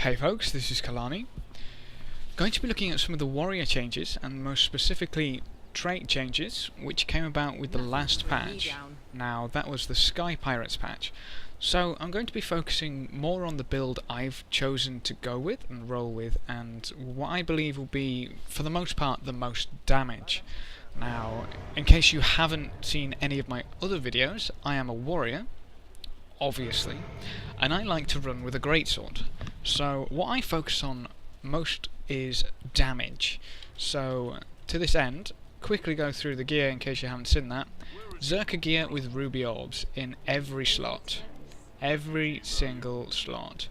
Hey folks, this is Kalani. Going to be looking at some of the warrior changes, and most specifically trait changes, which came about with the last patch. Now that was the Sky Pirates patch. So I'm going to be focusing more on the build I've chosen to go with and roll with, and what I believe will be, for the most part, the most damage. Now, in case you haven't seen any of my other videos, I am a warrior, obviously, and I like to run with a greatsword. So what I focus on most is damage. So to this end, quickly go through the gear in case you haven't seen that. Zerka gear with ruby orbs in every slot. Every single slot.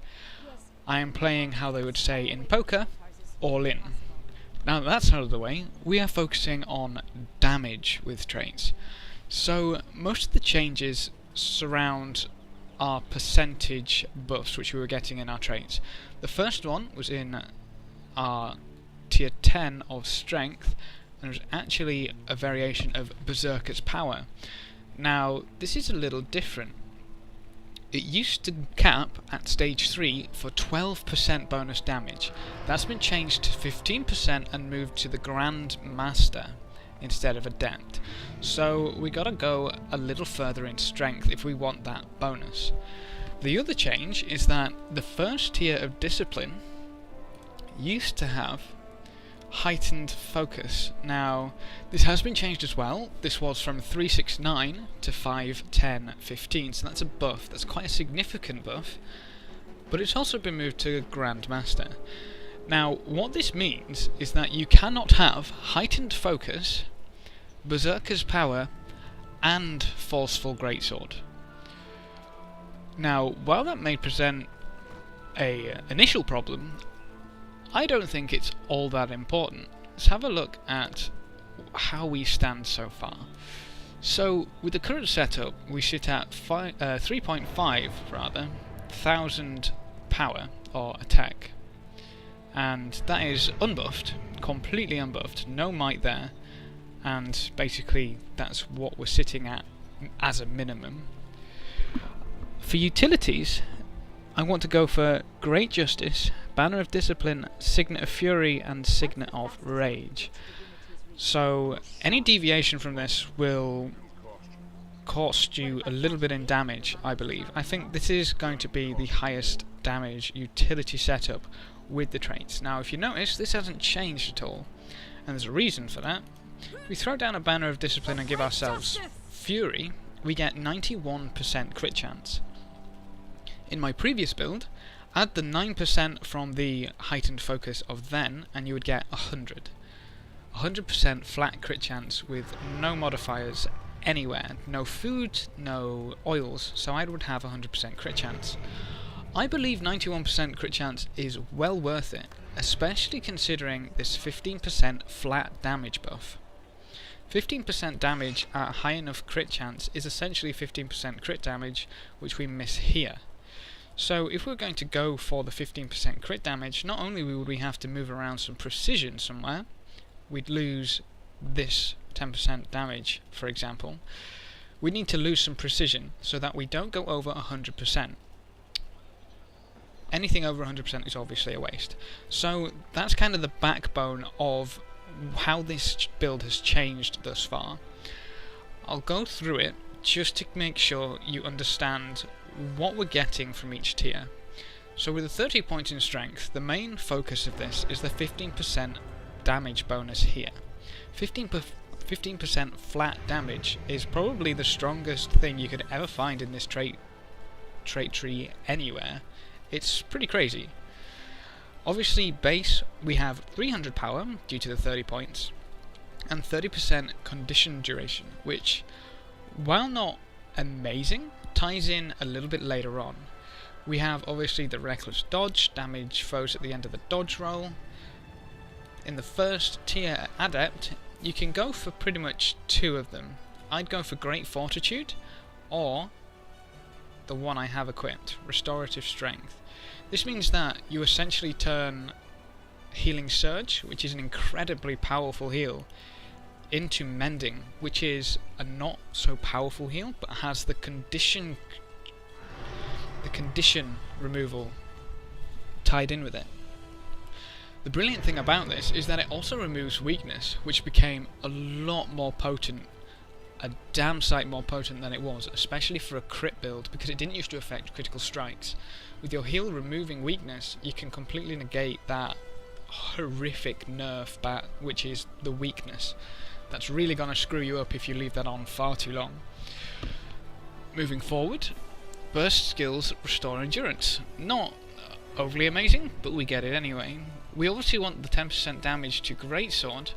I am playing, how they would say in poker, all in. Now that that's out of the way, we are focusing on damage with traits. So most of the changes surround our percentage buffs which we were getting in our traits. The first one was in our tier 10 of strength, and it was actually a variation of Berserker's power. Now this is a little different. It used to cap at stage 3 for 12% bonus damage. That's been changed to 15% and moved to the Grand Master instead of Adept. So we gotta go a little further in strength if we want that bonus. The other change is that the first tier of discipline used to have heightened focus. Now this has been changed as well. This was from 369 to 510 15, so that's a buff. That's quite a significant buff, but it's also been moved to Grandmaster. Now what this means is that you cannot have heightened focus, Berserker's power, and Forceful Greatsword. Now while that may present a initial problem, I don't think it's all that important. Let's have a look at how we stand so far. So with the current setup we sit at 3.5 thousand power or attack, and that is unbuffed, completely unbuffed, no might there, and basically that's what we're sitting at as a minimum. For utilities, I want to go for Great Justice, Banner of Discipline, Signet of Fury, and Signet of Rage. So any deviation from this will cost you a little bit in damage, I believe. I think this is going to be the highest damage utility setup with the traits. Now if you notice, this hasn't changed at all, and there's a reason for that. If we throw down a Banner of Discipline and give ourselves Fury, we get 91% crit chance. In my previous build, add the 9% from the heightened focus of then, and you would get 100. 100% flat crit chance with no modifiers anywhere. No food, no oils, so I would have 100% crit chance. I believe 91% crit chance is well worth it, especially considering this 15% flat damage buff. 15% damage at high enough crit chance is essentially 15% crit damage, which we miss here. So if we're going to go for the 15% crit damage, not only would we have to move around some precision somewhere, we'd lose this 10% damage, for example. We need to lose some precision so that we don't go over 100%. Anything over 100% is obviously a waste. So that's kind of the backbone of how this build has changed thus far. I'll go through it just to make sure you understand what we're getting from each tier. So with the 30 points in strength, the main focus of this is the 15% damage bonus here. 15% flat damage is probably the strongest thing you could ever find in this trait tree anywhere. It's pretty crazy. Obviously base, we have 300 power due to the 30 points, and 30% condition duration, which, while not amazing, ties in a little bit later on. We have obviously the reckless dodge, damage foes at the end of the dodge roll. In the first tier adept, you can go for pretty much two of them. I'd go for Great Fortitude, or the one I have equipped, Restorative Strength. This means that you essentially turn Healing Surge, which is an incredibly powerful heal, into Mending, which is a not so powerful heal, but has the condition removal tied in with it. The brilliant thing about this is that it also removes weakness, which became a lot more potent, a damn sight more potent than it was, especially for a crit build, because it didn't used to affect critical strikes. With your heal removing weakness, you can completely negate that horrific nerf bat, which is the weakness. That's really going to screw you up if you leave that on far too long. Moving forward, burst skills restore endurance. Not overly amazing, but we get it anyway. We obviously want the 10% damage to Greatsword,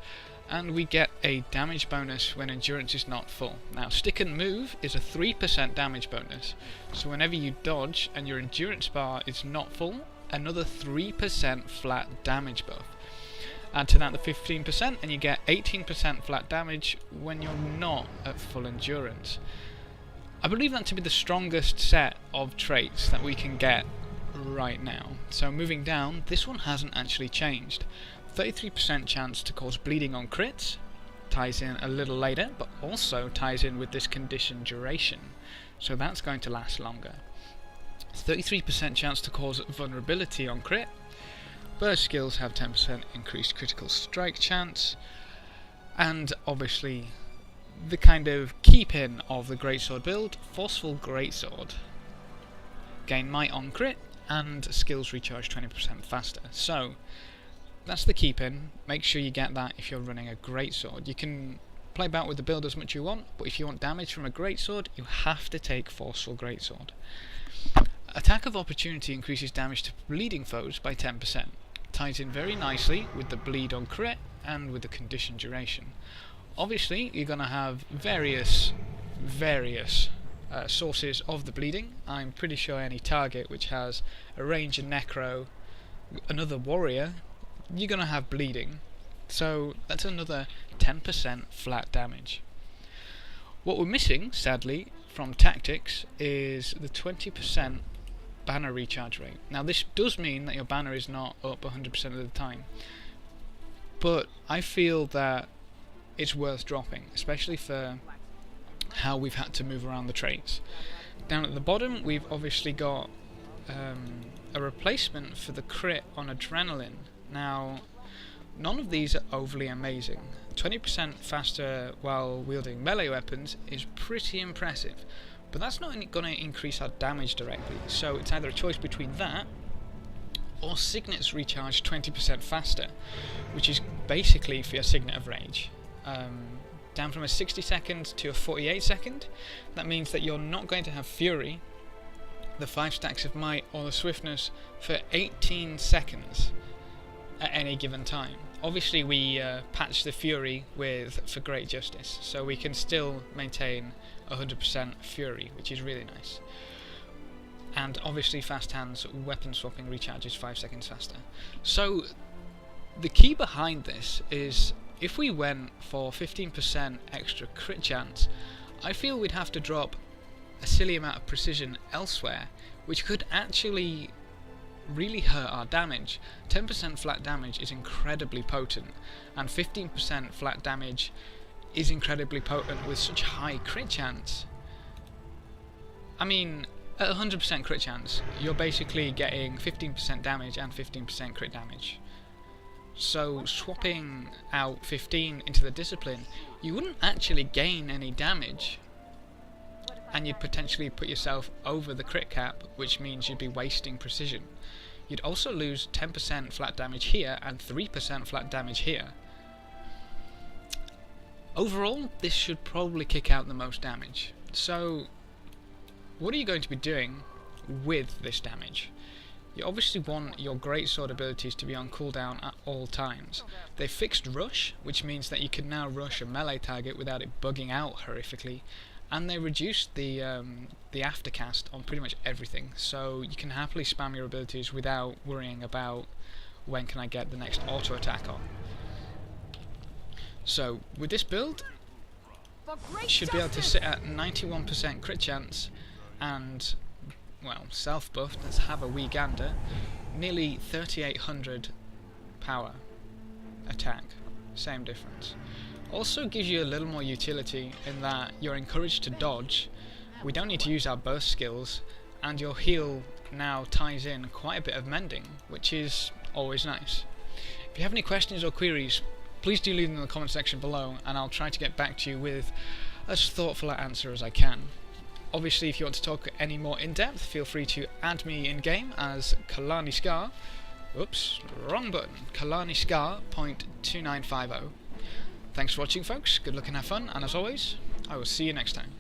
and we get a damage bonus when endurance is not full. Now, stick and move is a 3% damage bonus, so whenever you dodge and your endurance bar is not full, another 3% flat damage buff. Add to that the 15% and you get 18% flat damage when you're not at full endurance. I believe that to be the strongest set of traits that we can get right now. So moving down, this one hasn't actually changed. 33% chance to cause bleeding on crits, ties in a little later, but also ties in with this condition duration, so that's going to last longer. 33% chance to cause vulnerability on crit. Burst skills have 10% increased critical strike chance, and obviously the kind of keep-in of the Greatsword build, Forceful Greatsword. Gain might on crit, and skills recharge 20% faster. So that's the keep-in. Make sure you get that if you're running a Greatsword. You can play about with the build as much as you want, but if you want damage from a Greatsword, you have to take Forceful Greatsword. Attack of Opportunity increases damage to bleeding foes by 10%. Ties in very nicely with the bleed on crit and with the condition duration. Obviously, you're going to have various sources of the bleeding. I'm pretty sure any target which has a range and necro, another warrior, you're going to have bleeding. So that's another 10% flat damage. What we're missing, sadly, from tactics is the 20% banner recharge rate. Now this does mean that your banner is not up 100% of the time, but I feel that it's worth dropping, especially for how we've had to move around the traits. Down at the bottom we've obviously got a replacement for the crit on Adrenaline. Now none of these are overly amazing. 20% faster while wielding melee weapons is pretty impressive, but that's not going to increase our damage directly, so it's either a choice between that or Signet's recharge 20% faster, which is basically for your Signet of Rage. Down from a 60 second to a 48 second, that means that you're not going to have Fury, the 5 stacks of Might, or the Swiftness for 18 seconds at any given time. Obviously we patch the Fury for Great Justice, so we can still maintain 100% Fury, which is really nice. And obviously Fast Hands weapon swapping recharges 5 seconds faster. So the key behind this is, if we went for 15% extra crit chance, I feel we'd have to drop a silly amount of precision elsewhere, which could actually really hurt our damage. 10% flat damage is incredibly potent, and 15% flat damage is incredibly potent with such high crit chance. I mean, at 100% crit chance, you're basically getting 15% damage and 15% crit damage. So swapping out 15 into the Discipline, you wouldn't actually gain any damage, and you'd potentially put yourself over the crit cap, which means you'd be wasting precision. You'd also lose 10% flat damage here and 3% flat damage here. Overall, this should probably kick out the most damage. So what are you going to be doing with this damage? You obviously want your Greatsword abilities to be on cooldown at all times. They've fixed Rush, which means that you can now rush a melee target without it bugging out horrifically, and they reduced the aftercast on pretty much everything, so you can happily spam your abilities without worrying about when can I get the next auto attack on. So with this build, you should be able to sit at 91% crit chance and, well, self-buffed, let's have a wee gander, nearly 3800 power attack, same difference. Also gives you a little more utility in that you're encouraged to dodge, we don't need to use our burst skills, and your heal now ties in quite a bit of mending, which is always nice. If you have any questions or queries, please do leave them in the comment section below, and I'll try to get back to you with as thoughtful an answer as I can. Obviously, if you want to talk any more in depth, feel free to add me in game as Kalani Scar. Oops, wrong button. Kalani Scar .2950. Thanks for watching, folks. Good luck and have fun, and as always, I will see you next time.